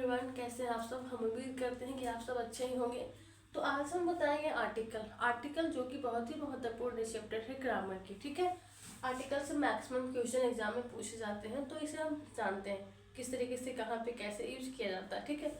Everyone, कैसे हैं आप सब। हम उम्मीद करते हैं कि आप सब अच्छे ही होंगे। तो आज हम बताएंगे आर्टिकल जो कि बहुत ही महत्वपूर्ण चैप्टर है ग्रामर की। ठीक है, आर्टिकल से मैक्सिमम क्वेश्चन एग्जाम में पूछे जाते हैं, तो इसे हम जानते हैं किस तरीके से कहाँ पे कैसे यूज किया जाता है। ठीक है,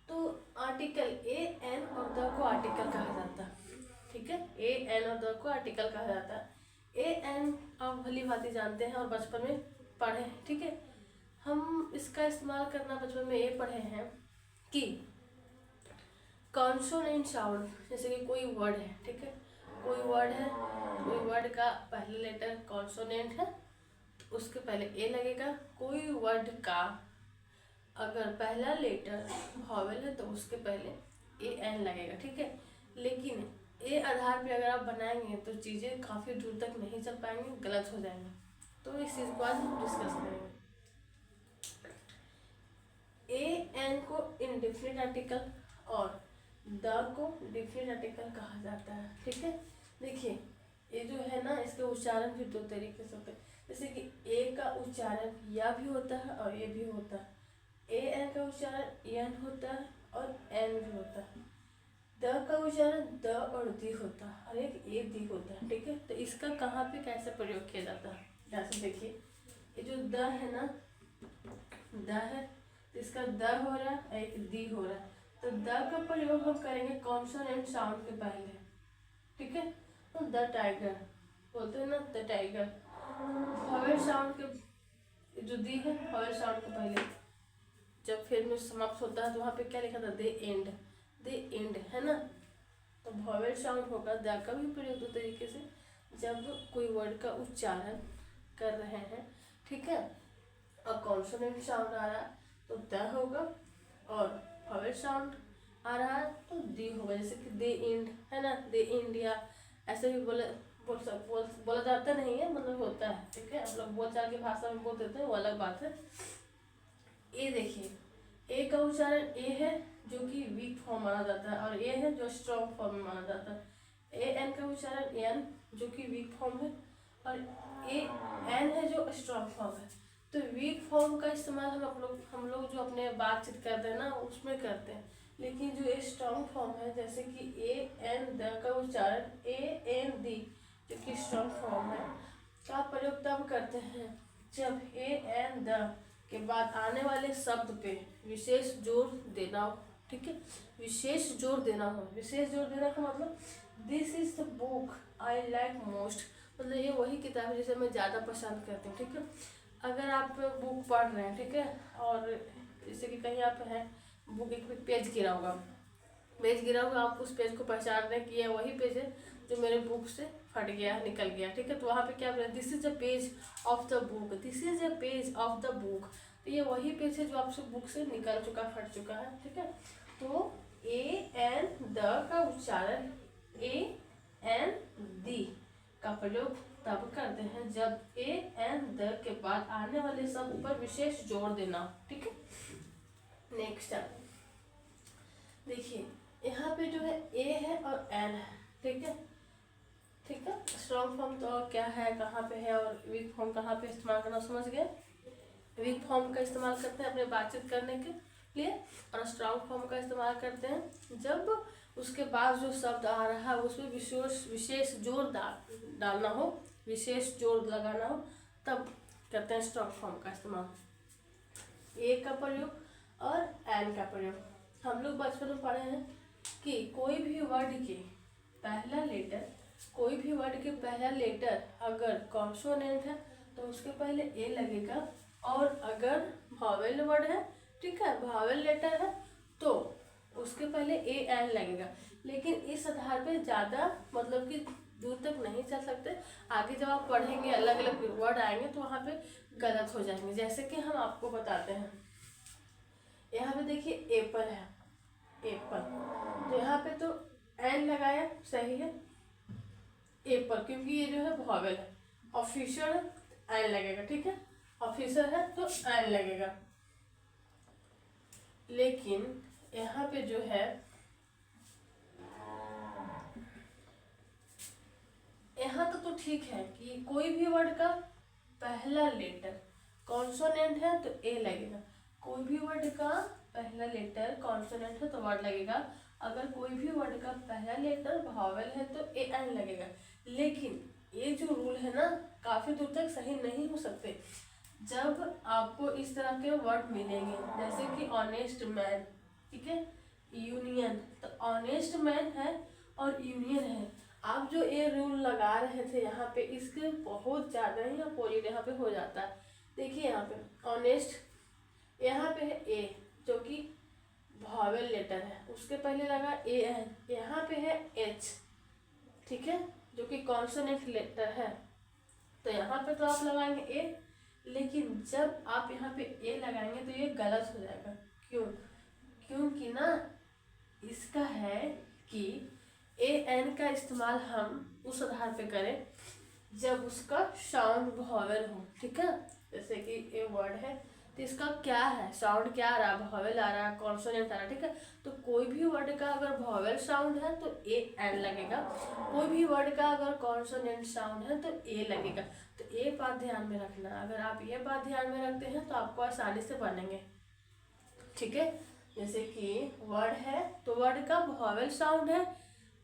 तो आर्टिकल ए एन और द को आर्टिकल कहा जाता है। ठीक है, ए एन और द को आर्टिकल कहा जाता है। ए एन आप भली भांति जानते हैं और बचपन में पढ़े हैं। ठीक है, हम इसका इस्तेमाल करना बचपन में ये पढ़े हैं कि कॉन्सोनेंट साउंड, जैसे कि कोई वर्ड है। ठीक है, कोई वर्ड का पहला लेटर कॉन्सोनेंट है तो उसके पहले ए लगेगा। कोई वर्ड का अगर पहला लेटर वॉवेल है तो उसके पहले ए एन लगेगा। ठीक है, लेकिन ए आधार पे अगर आप बनाएंगे तो चीज़ें काफ़ी दूर तक नहीं चल पाएंगी, गलत हो जाएंगे। तो इस चीज़ को आज हम डिस्कस करेंगे। ए एन को इंडेफिनिट आर्टिकल और द को डेफिनिट आर्टिकल कहा जाता है। ठीक है, देखिए ये जो है ना, इसके उच्चारण भी दो तरीके से होते हैं। जैसे कि ए का उच्चारण या भी होता है और ए भी होता है। ए एन का उच्चारण एन होता है और एन भी होता है। द का उच्चारण द और दी होता है और एक ए दी होता है। ठीक है, तो इसका कहाँ पे कैसे प्रयोग किया जाता है, जैसे देखिए ये जो द है ना, द है, इसका द हो रहा है, एक दी हो रहा है। तो द का प्रयोग हम करेंगे कॉन्सोनेंट साउंड के पहले। ठीक है, तो द टाइगर बोलते हैं ना, द टाइगर। वॉवेल साउंड के जो दी है, वॉवेल साउंड के पहले जब फिर में समाप्त होता है तो वहाँ पे क्या लिखा था, दे एंड है ना। तो वॉवेल साउंड होगा। द का भी प्रयोग दो तरीके से, जब कोई वर्ड का उच्चारण कर रहे हैं। ठीक है, और कॉन्सोनेंट साउंड आ रहा है तो द होगा, और वॉवेल साउंड आ रहा है तो दी होगा। जैसे कि दे इंड है ना, दे इंडिया ऐसे भी बोला जाता नहीं है, मतलब होता है। ठीक है, हम लोग बोलचाल की भाषा में बोल देते हैं, वो अलग बात है। ए देखिए, ए का उच्चारण ए है जो कि वीक फॉर्म माना जाता है और ए है जो स्ट्रॉन्ग फॉर्म में माना जाता है। ए एन का उच्चारण एन जो कि वीक फॉर्म है और ए एन है जो स्ट्रॉन्ग फॉर्म है। तो वीक फॉर्म का इस्तेमाल हम लोग जो अपने बातचीत करते हैं ना उसमें करते हैं, लेकिन जो ए स्ट्रॉन्ग फॉर्म है, जैसे कि ए एन द का उच्चारण ए एन दी जो कि स्ट्रॉन्ग फॉर्म है, का प्रयोग तब करते हैं जब ए एन द के बाद आने वाले शब्द पे विशेष जोर देना हो। ठीक है, विशेष जोर देना हो। विशेष जोर देना का मतलब this is the book I like most, मतलब ये वही किताब है जिसे मैं ज़्यादा पसंद करती हूँ। ठीक है, अगर आप बुक पढ़ रहे हैं, ठीक है, और जैसे कि कहीं आप हैं, बुक एक पेज गिरा होगा, आप उस पेज को पहचान रहे हैं कि यह वही पेज है जो मेरे बुक से फट गया, निकल गया। ठीक है, तो वहाँ पे क्या बोला, this is the page of the book, this is the page of the book. तो ये वही पेज है जो आपसे बुक से निकल चुका, फट चुका है। ठीक है, तो ए एन द का उच्चारण ए एन दी का प्रयोग तब करते हैं जब ए एन द के बाद आने वाले शब्द पर विशेष जोर देना। ठीक है, नेक्स्ट देखिए यहाँ पे जो है ए है और एन है। ठीक है, स्ट्रॉन्ग फॉर्म तो क्या है, कहाँ पे है, और वीक फॉर्म कहाँ पे इस्तेमाल करना, समझ गए। वीक फॉर्म का इस्तेमाल करते हैं अपने बातचीत करने के लिए, और स्ट्रॉन्ग फॉर्म का इस्तेमाल करते हैं जब उसके बाद जो शब्द आ रहा है उसमें विशेष जोर डालना हो, विशेष जोर लगाना हो, तब करते हैं स्ट्रॉन्ग फॉर्म का इस्तेमाल। ए का प्रयोग और एन का प्रयोग। हम लोग बचपन में पढ़े हैं कि कोई भी वर्ड के पहला लेटर अगर कॉन्सोनेंट है तो उसके पहले ए लगेगा, और अगर वॉवेल वर्ड है, ठीक है, वॉवेल लेटर है, तो उसके पहले ए एन लगेगा। लेकिन इस आधार पे ज़्यादा मतलब कि दूर तक नहीं चल सकते। आगे जब आप पढ़ेंगे अलग अलग वर्ड आएंगे तो वहाँ पे गलत हो जाएंगे। जैसे कि हम आपको बताते हैं, यहाँ पे देखिए एप्पल है, एप्पल, तो यहाँ पे तो एन लगाया, सही है, एप्पल, क्योंकि ये जो है वॉवेल है। ऑफिशियल एन लगेगा। ठीक है, ऑफिसर है तो एन लगेगा। लेकिन यहाँ पे जो है, यहाँ तक तो ठीक है कि कोई भी वर्ड का पहला लेटर कॉन्सोनेंट है तो ए लगेगा, कोई भी वर्ड का पहला लेटर कॉन्सोनेंट है तो वर्ड लगेगा, अगर कोई भी वर्ड का पहला लेटर वॉवेल है तो ए एन लगेगा। लेकिन ये जो रूल है ना काफ़ी दूर तक सही नहीं हो सकते। जब आपको इस तरह के वर्ड मिलेंगे जैसे कि ऑनेस्ट मैन, ठीक है, यूनियन, तो ऑनेस्ट मैन है और यूनियन है, आप जो ये रूल लगा रहे थे यहाँ पे इसके बहुत ज़्यादा ही अपोजिट यहाँ पे हो जाता है। देखिए यहाँ पे ऑनेस्ट, यहाँ पे है ए जो कि वॉवेल लेटर है, उसके पहले लगा ए एन, यहाँ पे है एच, ठीक है, जो कि कॉन्सोनेंट लेटर है, तो यहाँ पे तो आप लगाएंगे ए, लेकिन जब आप यहाँ पे ए लगाएंगे तो ये गलत हो जाएगा। क्यों? क्योंकि ना इसका है कि ए एन का इस्तेमाल हम उस आधार पे करें जब उसका साउंड वॉवेल हो, ठीक है, जैसे कि ए वर्ड है तो इसका क्या है साउंड, क्या आ रहा है, वॉवेल आ रहा है, कॉन्सोनेंट आ रहा है, ठीक है, तो कोई भी वर्ड का अगर वॉवेल साउंड है तो ए एन लगेगा, कोई भी वर्ड का अगर कॉन्सोनेंट साउंड है तो ए लगेगा। तो ये बात ध्यान में रखना, अगर आप ये बात ध्यान में रखते हैं तो आपको आसानी से बनेंगे, ठीक है। जैसे कि वर्ड है तो वर्ड का वॉवेल साउंड है,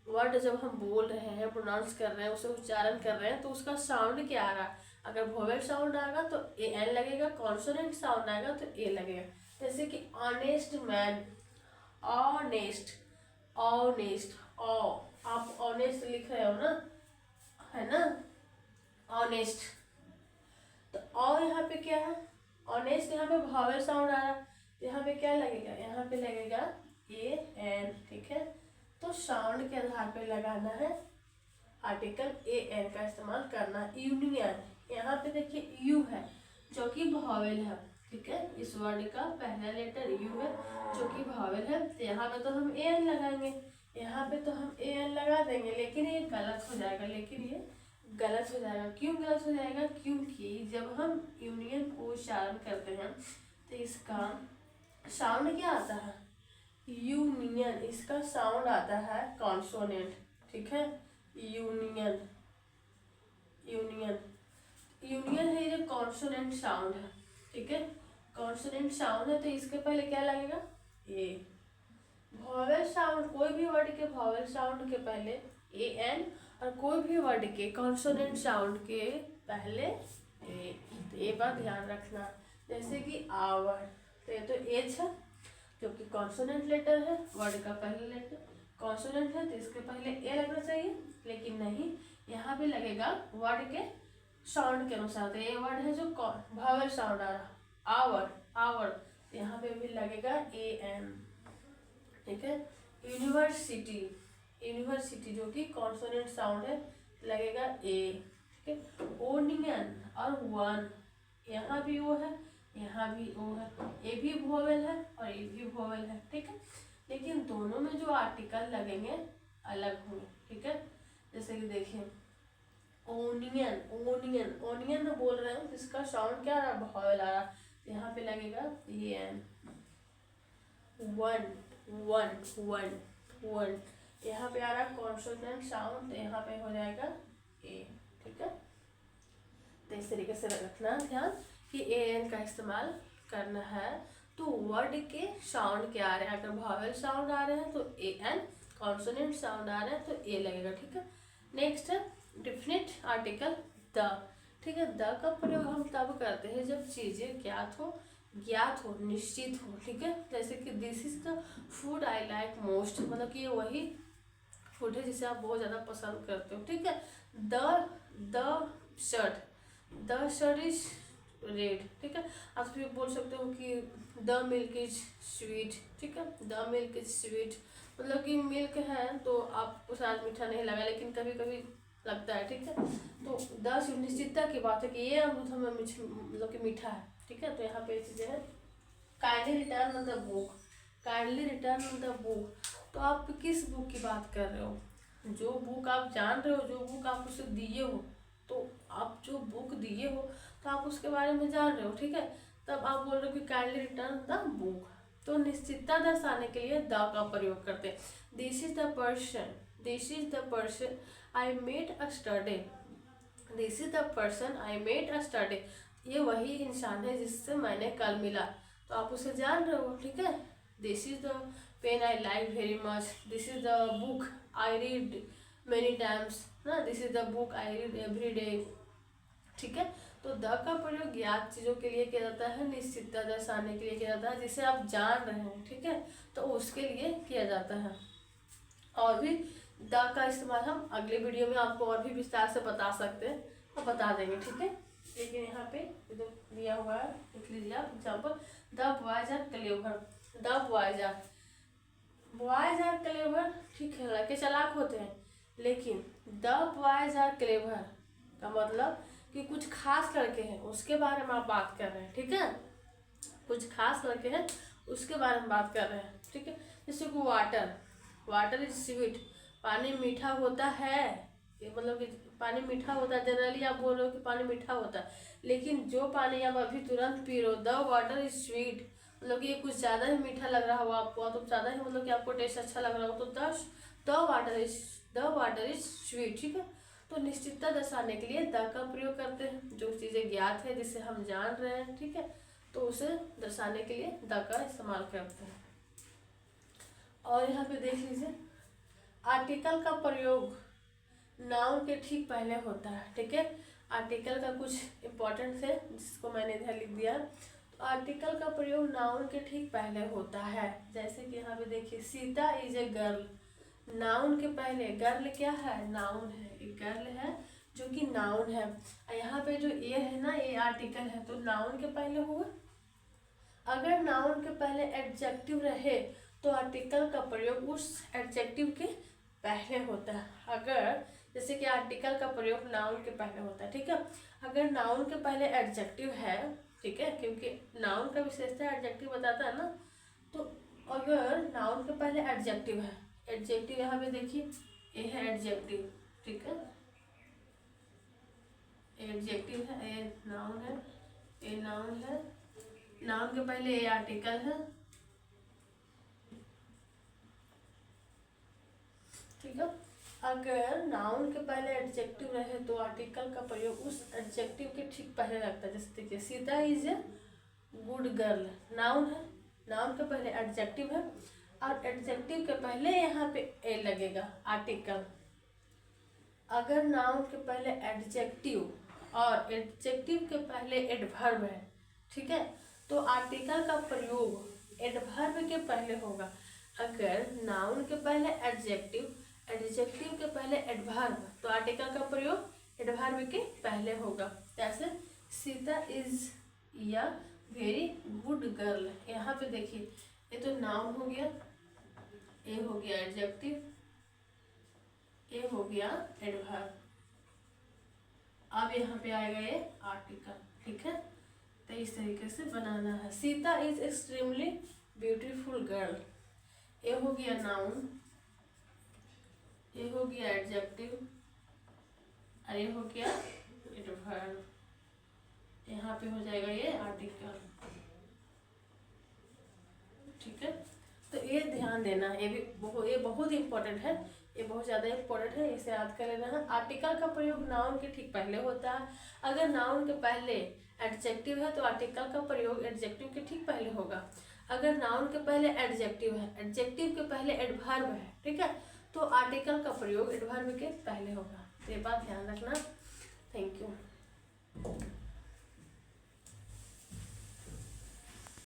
वर्ड जब हम बोल रहे हैं, प्रोनाउंस कर रहे हैं, उसे उच्चारण कर रहे हैं तो उसका साउंड क्या आ रहा है, अगर वोवेल साउंड आएगा तो ए एन लगेगा, कॉन्सोनेंट साउंड आएगा तो ए लगेगा। जैसे कि ऑनेस्ट मैन, ऑनेस्ट, ऑनेस्ट, ओ, आप ऑनेस्ट लिख रहे हो ना, है ना, ऑनेस्ट, तो ओ यहाँ पे क्या है, ऑनेस्ट यहाँ पे वोवेल साउंड आ रहा है, यहाँ पे क्या लगेगा, यहाँ पे लगेगा ए एन, ठीक है, तो साउंड के आधार पे लगाना है, आर्टिकल ए एन का इस्तेमाल करना। यूनियन, यहाँ पे देखिए यू है जो कि वॉवेल है, ठीक है, इस वर्ड का पहला लेटर यू है जो कि वॉवेल है, तो यहाँ पे तो हम ए एन लगाएंगे, यहाँ पे तो हम ए एन लगा देंगे, लेकिन ये गलत हो जाएगा, लेकिन ये गलत हो जाएगा। क्यों गलत हो जाएगा? क्योंकि जब हम यूनियन को उच्चारण करते हैं तो इसका साउंड क्या आता है, यूनियन, इसका साउंड आता है कॉन्सोनेंट, ठीक है, यूनियन, यूनियन, यूनियन है ये कॉन्सोनेंट साउंड है, ठीक है, कॉन्सोनेंट साउंड है तो इसके पहले क्या लगेगा, ए। वॉवेल साउंड, कोई भी वर्ड के वॉवेल साउंड के पहले ए एन, और कोई भी वर्ड के कॉन्सोनेंट साउंड के पहले ए, तो ये बात ध्यान रखना। जैसे कि आवर, तो ये तो एच है जो कि कॉन्सोनेंट लेटर है, वर्ड का पहला लेटर कॉन्सोनेंट है तो इसके पहले ए लगना चाहिए, लेकिन नहीं, यहाँ पे लगेगा वर्ड के साउंड के अनुसार, तो ये वर्ड है जो वॉवेल साउंड आ रहा, आवर, आवर, यहाँ पे भी लगेगा ए एन, ठीक है। यूनिवर्सिटी, यूनिवर्सिटी जो कि कॉन्सोनेंट साउंड है लगेगा ए, ठीक है। ओनियन और वन, यहाँ भी वो है, यहाँ भी ओ है, ये भी वोवेल है और ये भी वोवेल है, ठीक है, लेकिन दोनों में जो आर्टिकल लगेंगे अलग होंगे, ठीक है। जैसे कि देखिए ओनियन, ओनियन, ओनियन में बोल रहे हैं इसका साउंड क्या आ रहा, वोवेल आ रहा, तो यहाँ पे लगेगा A N. One, one, one, one, यहाँ पे आ रहा कॉन्सोनेंट साउंड, तो यहाँ पे हो जाएगा ए, ठीक है। तो इस तरीके से रखना ध्यान कि ए एन का इस्तेमाल करना है, तो वर्ड के साउंड क्या आ रहे हैं, अगर वॉवेल साउंड आ रहे हैं तो ए एन, कॉन्सोनेंट साउंड आ रहे हैं तो ए लगेगा, ठीक है। नेक्स्ट है डिफिनिट आर्टिकल द, ठीक है, द का प्रयोग हम तब करते हैं जब चीज़ें ज्ञात हो, निश्चित हो, ठीक है। जैसे कि this is the food I like most, मतलब कि ये वही फूड है जिसे आप बहुत ज़्यादा पसंद करते हो, ठीक है। द शर्ट इज रेड, ठीक है। आप फिर बोल सकते हो कि द मिल्क इज स्वीट, ठीक है, द मिल्क इज स्वीट, मतलब कि मिल्क है तो आपको शायद मीठा नहीं लगा, लेकिन कभी कभी लगता है, ठीक है। तो द निश्चितता की बात है कि ये अमरूद हमें मतलब कि मीठा है, ठीक है, तो यहाँ पे चीज़ें हैं। Kindly return the book, kindly return the book, तो आप किस बुक की बात कर रहे हो, जो बुक आप जान रहे हो, जो बुक आप उसे दिए हो, तो आप जो बुक दिए हो तो आप उसके बारे में जान रहे हो, ठीक है, तब आप बोल रहे हो कि काइंडली रिटर्न द बुक, तो निश्चितता दर्शाने के लिए द का प्रयोग करते हैं। This is the person, this is the person I met yesterday, this is the person I met yesterday, ये वही इंसान है जिससे मैंने कल मिला, तो आप उसे जान रहे हो, ठीक है। This is the pen I like very much, this is the book I read many times ना, this is the book I read every day, ठीक है। तो द का प्रयोग ज्ञात चीजों के लिए किया जाता है, निश्चितता दर्शाने के लिए किया जाता है, जिसे आप जान रहे हैं, ठीक है, तो उसके लिए किया जाता है। और भी द का इस्तेमाल हम अगले वीडियो में आपको और भी विस्तार से बता सकते हैं, तो बता देंगे, ठीक है। लेकिन यहाँ पे इधर दिया हुआ है, लिख लीजिए आप example, the boys are clever, the boys are clever, ठीक है, लड़के चालाक होते हैं, लेकिन द बॉयज आर क्लेवर का मतलब कि कुछ खास लड़के हैं उसके बारे में आप बात कर रहे हैं, ठीक है, कुछ खास लड़के हैं उसके बारे में बात कर रहे हैं, ठीक है। जैसे कि वाटर इज स्वीट, पानी मीठा होता है, ये मतलब कि पानी मीठा होता है, जनरली आप बोल रहे हो कि पानी मीठा होता है, लेकिन जो पानी आप अभी तुरंत पी रहे हो, द वाटर इज स्वीट, मतलब कि ये कुछ ज़्यादा ही मीठा लग रहा हो आपको, तो ज़्यादा ही मतलब कि आपको टेस्ट अच्छा लग रहा हो, तो द वाटर इज स्वीट, ठीक है। तो निश्चितता दर्शाने के लिए द का प्रयोग करते हैं, जो चीज़ें ज्ञात है जिसे हम जान रहे हैं, ठीक है, तो उसे दर्शाने के लिए द का इस्तेमाल करते हैं। और यहाँ पे देख लीजिए, आर्टिकल का प्रयोग नाउन के ठीक पहले होता है, ठीक है। आर्टिकल का कुछ इम्पोर्टेंट है जिसको मैंने इधर लिख दिया। तो आर्टिकल का प्रयोग नाउन के ठीक पहले होता है, जैसे कि यहाँ पे देखिए, Sita is a girl, noun के पहले, गर्ल क्या है, नाउन है, एक गर्ल है जो कि नाउन है। यहाँ पे जो ये है ना, ये आर्टिकल है, तो नाउन के पहले हुआ। अगर नाउन के पहले एडजेक्टिव रहे तो आर्टिकल का प्रयोग उस एडजेक्टिव के पहले होता है। अगर जैसे कि आर्टिकल का प्रयोग नाउन के पहले होता है, ठीक है। अगर नाउन के पहले एडजेक्टिव है, ठीक है, क्योंकि नाउन का विशेषता एडजेक्टिव बताता है ना, तो अगर नाउन के पहले एडजेक्टिव है, एडजेक्टिव यहाँ पे देखिए, ये है एडजेक्टिव, ठीक है, एडजेक्टिव है, ये नाउन है, ये नाउन है, नाउन के पहले ये आर्टिकल है, ठीक है। अगर नाउन के पहले एडजेक्टिव रहे तो आर्टिकल का प्रयोग उस एडजेक्टिव के ठीक पहले लगता है। जैसे देखिए, Sita is a good girl, noun है, नाउन के पहले एडजेक्टिव है, और एडजेक्टिव के पहले यहाँ पे ए लगेगा, आर्टिकल। अगर नाउन के पहले एडजेक्टिव और एडजेक्टिव के पहले एडवर्ब है, ठीक है, तो आर्टिकल का प्रयोग एडवर्ब के पहले होगा। अगर नाउन के पहले एडजेक्टिव, एडजेक्टिव के पहले एडवर्ब, तो आर्टिकल का प्रयोग एडवर्ब के पहले होगा। जैसे सीता इज या वेरी गुड गर्ल, यहाँ पे देखिए, ये तो नाउन हो गया, ये हो गया एडजेक्टिव, ये हो गया एडवर्ब, अब यहाँ पे आएगा ये आर्टिकल, ठीक है। तो इस तरीके से बनाना है। Sita is extremely beautiful girl, ये हो गया नाउन, ये हो गया एडजेक्टिव, और ये हो गया एडवर्ब, यहाँ पे हो जाएगा ये आर्टिकल, ठीक है। तो ये ध्यान देना, ये बहुत इंपॉर्टेंट है, ये बहुत ज़्यादा इंपॉर्टेंट है, इसे याद कर लेना है। आर्टिकल का प्रयोग नाउन के ठीक पहले होता है। अगर नाउन के पहले एडजेक्टिव है तो आर्टिकल का प्रयोग एडजेक्टिव के ठीक पहले होगा। अगर नाउन के पहले एडजेक्टिव है, एडजेक्टिव के पहले एडवर्ब है, ठीक है, तो आर्टिकल का प्रयोग एडवर्ब के पहले होगा। तो ये बात ध्यान रखना। Thank you.